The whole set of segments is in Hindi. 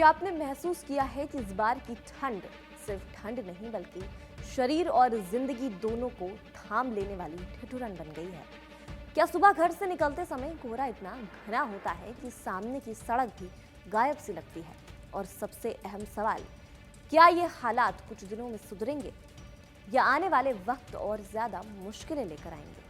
क्या आपने महसूस किया है कि इस बार की ठंड सिर्फ ठंड नहीं बल्कि शरीर और जिंदगी दोनों को थाम लेने वाली ठिठुरन बन गई है। क्या सुबह घर से निकलते समय कोहरा इतना घना होता है कि सामने की सड़क भी गायब सी लगती है? और सबसे अहम सवाल, क्या ये हालात कुछ दिनों में सुधरेंगे या आने वाले वक्त और ज्यादा मुश्किलें लेकर आएंगे?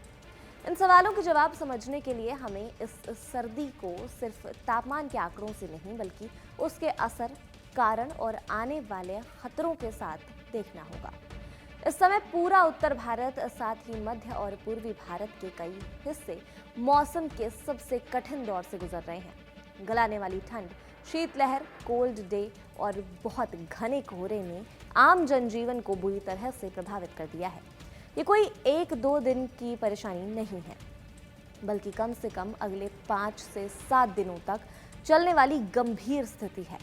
इन सवालों के जवाब समझने के लिए हमें इस सर्दी को सिर्फ तापमान के आंकड़ों से नहीं बल्कि उसके असर, कारण और आने वाले खतरों के साथ देखना होगा। इस समय पूरा उत्तर भारत, साथ ही मध्य और पूर्वी भारत के कई हिस्से मौसम के सबसे कठिन दौर से गुजर रहे हैं। गलाने वाली ठंड, शीतलहर, कोल्ड डे और बहुत घने कोहरे ने आम जनजीवन को बुरी तरह से प्रभावित कर दिया है। ये कोई 1-2 दिन की परेशानी नहीं है, बल्कि कम से कम अगले 5 से 7 दिनों तक चलने वाली गंभीर स्थिति है।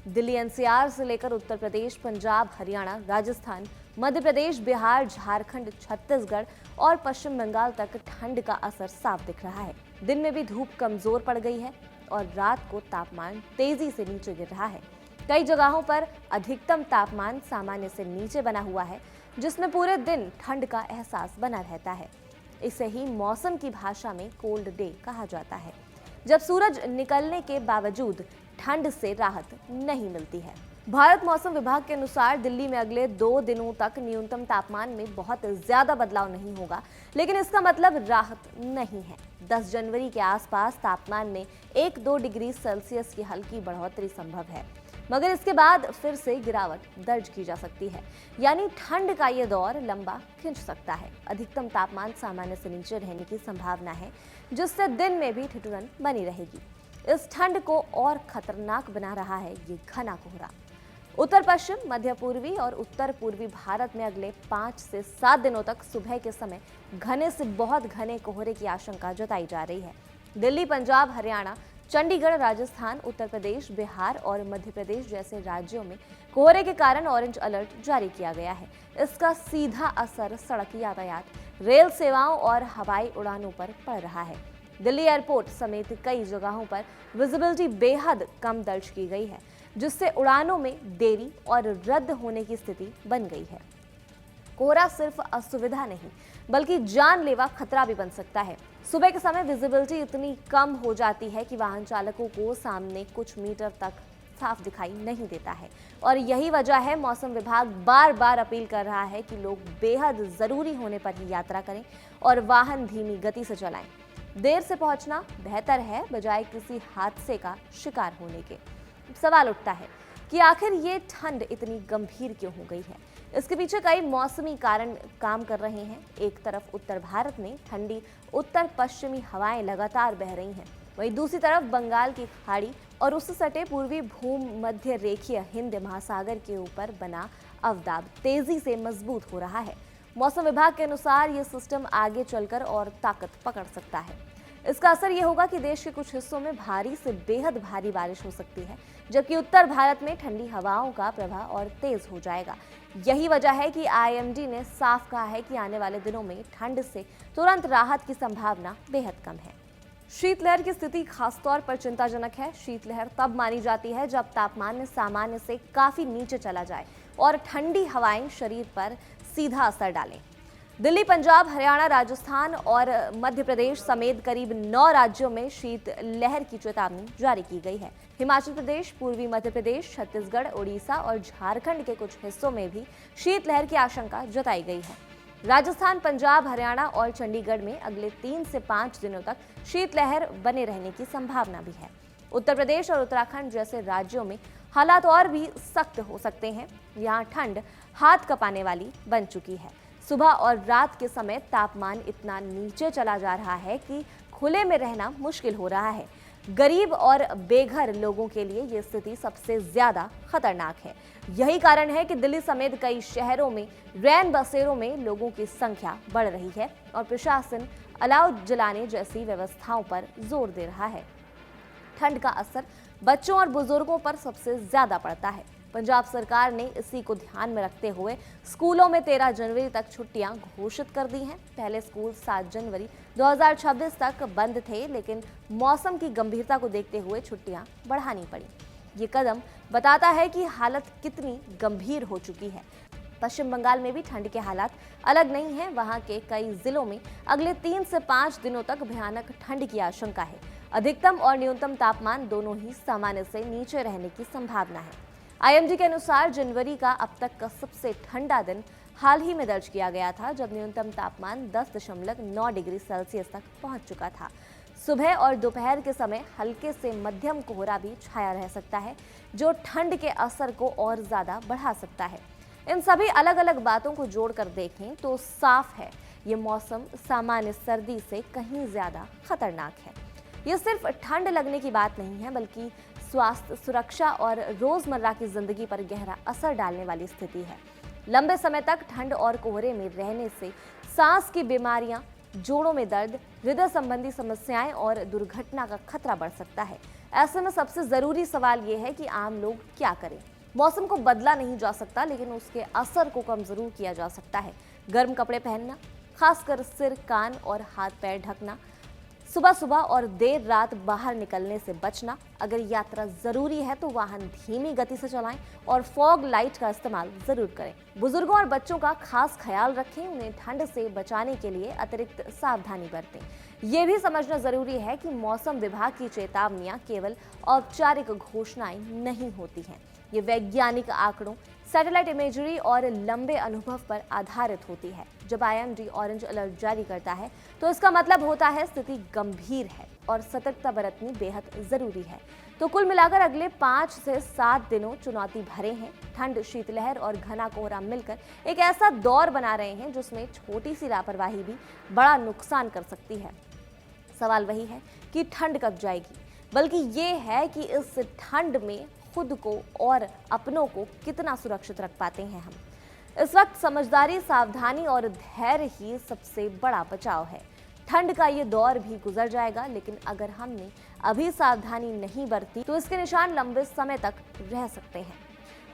दिल्ली एनसीआर से लेकर उत्तर प्रदेश, पंजाब, हरियाणा, राजस्थान, मध्य प्रदेश, बिहार, झारखंड, छत्तीसगढ़ और पश्चिम बंगाल तक ठंड का असर साफ दिख रहा है। दिन में भी धूप कमजोर पड़ गई है और रात को तापमान तेजी से नीचे गिर रहा है। कई जगहों पर अधिकतम तापमान सामान्य से नीचे बना हुआ है, जिसमें पूरे दिन ठंड का एहसास बना रहता है। इसे ही मौसम की भाषा में कोल्ड डे कहा जाता है, जब सूरज निकलने के बावजूद ठंड से राहत नहीं मिलती है। भारत मौसम विभाग के अनुसार दिल्ली में अगले 2 दिनों तक न्यूनतम तापमान में बहुत ज्यादा बदलाव नहीं होगा, लेकिन इसका मतलब राहत नहीं है। 10 जनवरी के आसपास तापमान में 1-2 डिग्री सेल्सियस की हल्की बढ़ोतरी संभव है, मगर इसके बाद फिर से गिरावट दर्ज की जा सकती है। यानी ठंड का ये दौर लंबा खिंच सकता है। अधिकतम तापमान सामान्य से नीचे रहने की संभावना है, जिससे दिन में भी ठिठुरन बनी रहेगी। इस ठंड को और खतरनाक बना रहा है ये घना कोहरा। उत्तर पश्चिम, मध्य पूर्वी और उत्तर पूर्वी भारत में अगले 5 से 7 दिनों तक सुबह के समय घने से बहुत घने कोहरे की आशंका जताई जा रही है। दिल्ली, पंजाब, हरियाणा, चंडीगढ़, राजस्थान, उत्तर प्रदेश, बिहार और मध्य प्रदेश जैसे राज्यों में कोहरे के कारण ऑरेंज अलर्ट जारी किया गया है। इसका सीधा असर सड़क यातायात, रेल सेवाओं और हवाई उड़ानों पर पड़ रहा है। दिल्ली एयरपोर्ट समेत कई जगहों पर विजिबिलिटी बेहद कम दर्ज की गई है, जिससे उड़ानों में देरी और रद्द होने की स्थिति बन गई है। कोहरा सिर्फ असुविधा नहीं बल्कि जानलेवा खतरा भी बन सकता है। सुबह के समय विजिबिलिटी इतनी कम हो जाती है कि वाहन चालकों को सामने कुछ मीटर तक साफ दिखाई नहीं देता है, और यही वजह है मौसम विभाग बार बार अपील कर रहा है कि लोग बेहद जरूरी होने पर ही यात्रा करें और वाहन धीमी गति से चलाएं। देर से पहुंचना बेहतर है बजाय किसी हादसे का शिकार होने के। सवाल उठता है कि आखिर ये ठंड इतनी गंभीर क्यों हो गई है? इसके पीछे कई मौसमी कारण काम कर रहे हैं। एक तरफ उत्तर भारत में ठंडी उत्तर पश्चिमी हवाएं लगातार बह रही हैं, वहीं दूसरी तरफ बंगाल की खाड़ी और उससे सटे पूर्वी भूमध्य रेखीय हिंद महासागर के ऊपर बना अवदाब तेजी से मजबूत हो रहा है। मौसम विभाग के अनुसार ये सिस्टम आगे चलकर और ताकत पकड़ सकता है। इसका असर ये होगा कि देश के कुछ हिस्सों में भारी से बेहद भारी बारिश हो सकती है, जबकि उत्तर भारत में ठंडी हवाओं का प्रभाव और तेज हो जाएगा। यही वजह है कि आईएमडी ने साफ कहा है कि आने वाले दिनों में ठंड से तुरंत राहत की संभावना बेहद कम है। शीतलहर की स्थिति खासतौर पर चिंताजनक है। शीतलहर तब मानी जाती है जब तापमान सामान्य से काफी नीचे चला जाए और ठंडी हवाएं शरीर पर सीधा असर डालें। दिल्ली, पंजाब, हरियाणा, राजस्थान और मध्य प्रदेश समेत करीब 9 राज्यों में शीतलहर की चेतावनी जारी की गई है। हिमाचल प्रदेश, पूर्वी मध्य प्रदेश, छत्तीसगढ़, ओडिशा और झारखंड के कुछ हिस्सों में भी शीतलहर की आशंका जताई गई है। राजस्थान, पंजाब, हरियाणा और चंडीगढ़ में अगले 3 से 5 दिनों तक शीतलहर बने रहने की संभावना भी है। उत्तर प्रदेश और उत्तराखंड जैसे राज्यों में हालात और भी सख्त हो सकते हैं। यहाँ ठंड हाथ कपाने वाली बन चुकी है। सुबह और रात के समय तापमान इतना नीचे चला जा रहा है कि खुले में रहना मुश्किल हो रहा है। गरीब और बेघर लोगों के लिए ये स्थिति सबसे ज्यादा खतरनाक है। यही कारण है कि दिल्ली समेत कई शहरों में रैन बसेरों में लोगों की संख्या बढ़ रही है और प्रशासन अलाव जलाने जैसी व्यवस्थाओं पर जोर दे रहा है। ठंड का असर बच्चों और बुजुर्गों पर सबसे ज्यादा पड़ता है। पंजाब सरकार ने इसी को ध्यान में रखते हुए स्कूलों में 13 जनवरी तक छुट्टियां घोषित कर दी हैं। पहले स्कूल 7 जनवरी 2026 तक बंद थे, लेकिन मौसम की गंभीरता को देखते हुए छुट्टियां बढ़ानी पड़ी। ये कदम बताता है कि हालत कितनी गंभीर हो चुकी है। पश्चिम बंगाल में भी ठंड के हालात अलग नहीं हैं। वहां के कई जिलों में अगले 3 से 5 दिनों तक भयानक ठंड की आशंका है। अधिकतम और न्यूनतम तापमान दोनों ही सामान्य से नीचे रहने की संभावना है। आईएमडी के अनुसार जनवरी का अब तक का सबसे ठंडा दिन हाल ही में दर्ज किया गया था, जब न्यूनतम तापमान 10.9 डिग्री सेल्सियस तक पहुंच चुका था। सुबह और दोपहर के समय हल्के से मध्यम कोहरा भी छाया रह सकता है, जो ठंड के असर को और ज्यादा बढ़ा सकता है। इन सभी अलग अलग बातों को जोड़कर देखें तो साफ है, ये मौसम सामान्य सर्दी से कहीं ज्यादा खतरनाक है। ये सिर्फ ठंड लगने की बात नहीं है, बल्कि स्वास्थ्य, सुरक्षा और रोजमर्रा की जिंदगी पर गहरा असर डालने वाली स्थिति है। लंबे समय तक ठंड और कोहरे में रहने से सांस की बीमारियां, जोड़ों में दर्द, हृदय संबंधी समस्याएं और दुर्घटना का खतरा बढ़ सकता है। ऐसे में सबसे जरूरी सवाल ये है कि आम लोग क्या करें। मौसम को बदला नहीं जा सकता, लेकिन उसके असर को कम जरूर किया जा सकता है। गर्म कपड़े पहनना, खासकर सिर, कान और हाथ पैर ढकना, सुबह सुबह और देर रात बाहर निकलने से बचना। अगर यात्रा जरूरी है तो वाहन धीमी गति से चलाएं और फॉग लाइट का इस्तेमाल जरूर करें। बुजुर्गों और बच्चों का खास ख्याल रखें, उन्हें ठंड से बचाने के लिए अतिरिक्त सावधानी बरतें। ये भी समझना जरूरी है कि मौसम विभाग की चेतावनियां केवल औपचारिक घोषणाएं नहीं होती हैं। ये वैज्ञानिक आंकड़ों, सैटेलाइट इमेजरी और लंबे अनुभव पर आधारित होती है। जब आईएमडी ऑरेंज अलर्ट जारी करता है तो इसका मतलब होता है स्थिति गंभीर है और सतर्कता बरतनी बेहद जरूरी है। तो कुल मिलाकर अगले 5 से 7 दिनों चुनौती भरे हैं। ठंड, शीतलहर और घना कोहरा मिलकर एक ऐसा दौर बना रहे हैं जिसमें छोटी सी लापरवाही भी बड़ा नुकसान कर सकती है। सवाल वही है कि ठंड कब जाएगी, बल्कि ये है कि इस ठंड में खुद को और अपनों को कितना सुरक्षित रख पाते हैं हम। इस वक्त समझदारी, सावधानी और धैर्य ही सबसे बड़ा बचाव है। ठंड का ये दौर भी गुजर जाएगा, लेकिन अगर हमने अभी सावधानी नहीं बरती तो इसके निशान लंबे समय तक रह सकते हैं।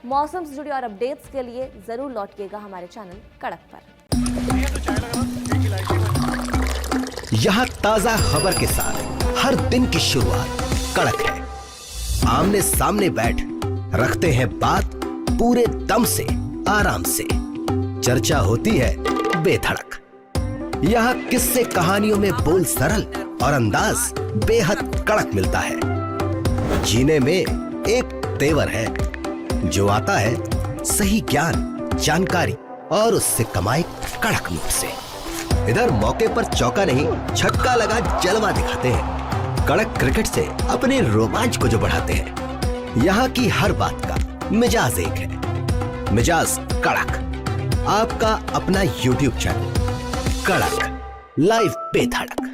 मौसम से जुड़ी और अपडेट्स के लिए जरूर लौटिएगा हमारे चैनल कड़क पर। यहाँ ताजा खबर के साथ हर दिन की शुरुआत कड़क है। आमने सामने बैठ रखते हैं बात पूरे दम से, आराम से। चर्चा होती है बेधड़क। यहाँ किस्से कहानियों में बोल सरल और अंदाज बेहद कड़क मिलता है। जीने में एक तेवर है जो आता है सही ज्ञान, जानकारी और उससे कमाई कड़क नोट से। इधर मौके पर चौका नहीं, छक्का लगा जलवा दिखाते हैं। कड़क क्रिकेट से अपने रोमांच को जो बढ़ाते हैं। यहाँ की हर बात का मिजाज एक है, मिजाज कड़क। आपका अपना YouTube चैनल कड़क, लाइव बेधड़क।